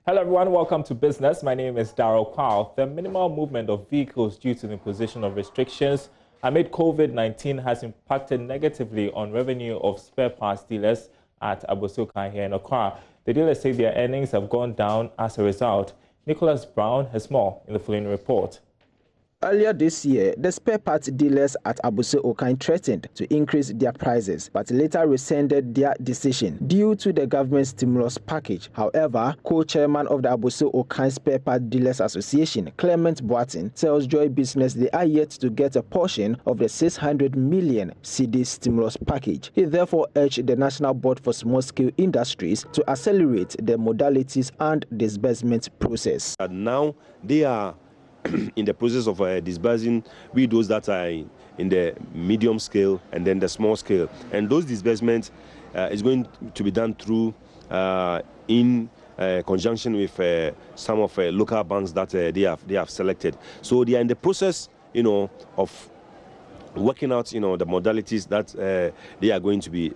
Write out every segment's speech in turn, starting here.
Hello everyone, welcome to Business. My name is Darryl Kwao. The minimal movement of vehicles due to the imposition of restrictions amid COVID-19 has impacted negatively on revenue of spare parts dealers at Abossey Okai here in Accra. The dealers say their earnings have gone down as a result. Nicholas Brown has more in the following report. Earlier this year, the spare parts dealers at Abossey Okai threatened to increase their prices, but later rescinded their decision due to the government stimulus package. However, co-chairman of the Abossey Okai Spare Parts Dealers Association, Clement Boateng, tells Joy Business they are yet to get a portion of the 600 million cedi stimulus package. He therefore urged the National Board for Small-Scale Industries to accelerate the modalities and disbursement process. And now they are in the process of disbursing with those that are in the medium scale and then the small scale, and those disbursements is going to be done through in conjunction with some of local banks that they have selected. So they are in the process, of working out, the modalities that they are going to be,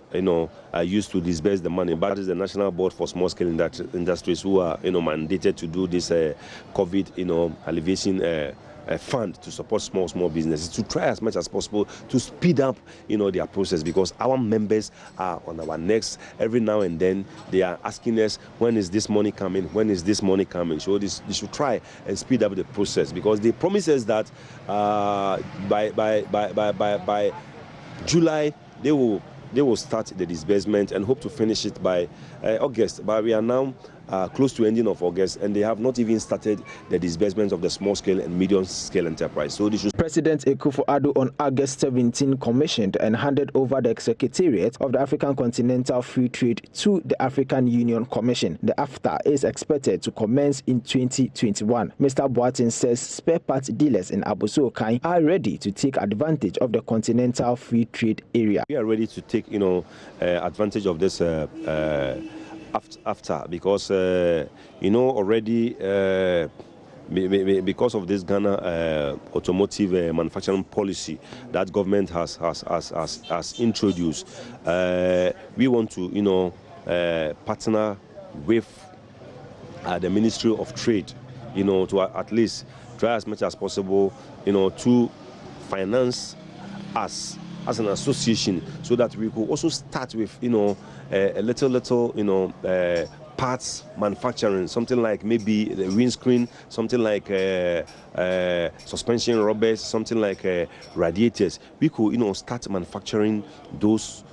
used to disburse the money. But it's the National Board for Small-Scale Industries who are, mandated to do this COVID, alleviation fund to support small businesses, to try as much as possible to speed up, their process, because our members are on our necks every now and then. They are asking us, when is this money coming? When is this money coming? So they should try and speed up the process, because they promise us that by July they will start the disbursement and hope to finish it by August. But we are now close to ending of August, and they have not even started the disbursement of the small-scale and medium-scale enterprise. So this President Akufo-Addo on August 17 commissioned and handed over the Secretariat of the African Continental Free Trade to the African Union Commission. The AfTA is expected to commence in 2021. Mr. Boateng says spare parts dealers in Abossey Okai are ready to take advantage of the Continental Free Trade area. We are ready to take, advantage of this after, because already because of this Ghana automotive manufacturing policy that government has introduced, we want to partner with the Ministry of Trade, to at least try as much as possible, to finance us as an association, so that we could also start with a little parts manufacturing, something like maybe the windscreen, something like suspension rubbers, something like radiators. We could start manufacturing those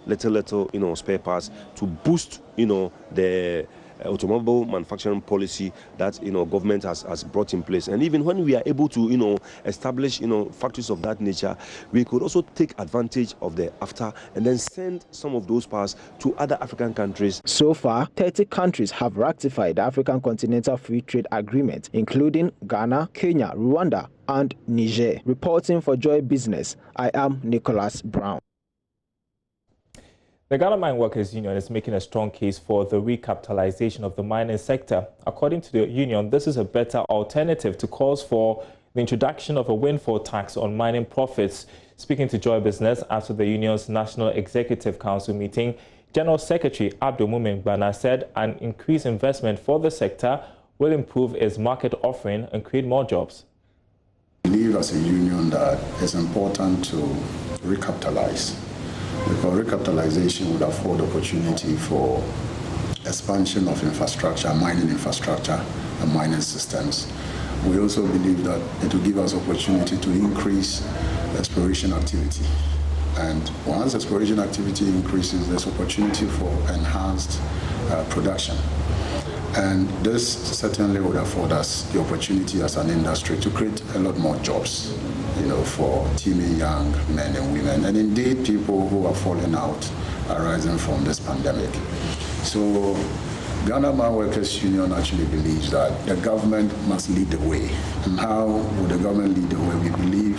little spare parts to boost the automobile manufacturing policy that government has brought in place. And even when we are able to establish factories of that nature, we could also take advantage of the AfTA and then send some of those parts to other African countries. So far, 30 countries have ratified the African Continental Free Trade Agreement, including Ghana, Kenya, Rwanda, and Niger. Reporting for Joy Business, I am Nicholas Brown. The Ghana Mine Workers Union is making a strong case for the recapitalization of the mining sector. According to the union, this is a better alternative to calls for the introduction of a windfall tax on mining profits. Speaking to Joy Business after the union's National Executive Council meeting, General Secretary Abdul Mumin Bana said an increased investment for the sector will improve its market offering and create more jobs. We believe as a union that it's important to recapitalize, because recapitalization would afford opportunity for expansion of infrastructure, mining infrastructure and mining systems. We also believe that it will give us opportunity to increase exploration activity. And once exploration activity increases, there's opportunity for enhanced production. And this certainly would afford us the opportunity as an industry to create a lot more jobs, for teeming young men and women, and indeed people who are falling out arising from this pandemic. So Ghana Mine Workers Union actually believes that the government must lead the way. And how would the government lead the way? We believe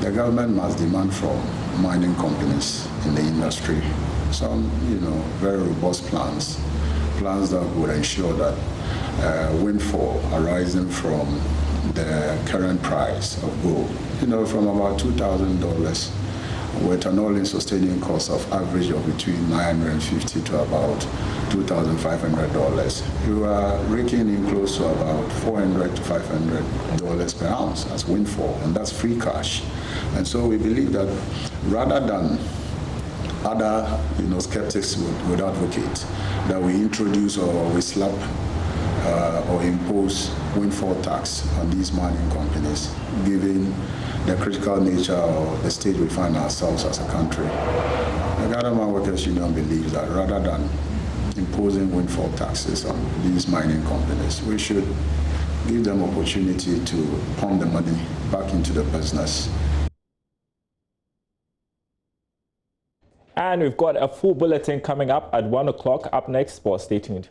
the government must demand from mining companies in the industry some, very robust plans that would ensure that windfall arising from the current price of gold, from about $2,000 with an all-in sustaining cost of average of between $950 to about $2,500. You are raking in close to about $400 to $500 per ounce as windfall, and that's free cash. And so we believe that rather than other skeptics would advocate that we introduce or we slap or impose windfall tax on these mining companies, given the critical nature of the stage we find ourselves as a country. The Ghana Mine Workers Union believes that rather than imposing windfall taxes on these mining companies, we should give them opportunity to pump the money back into the business. And we've got a full bulletin coming up at 1 o'clock. Up next, stay tuned.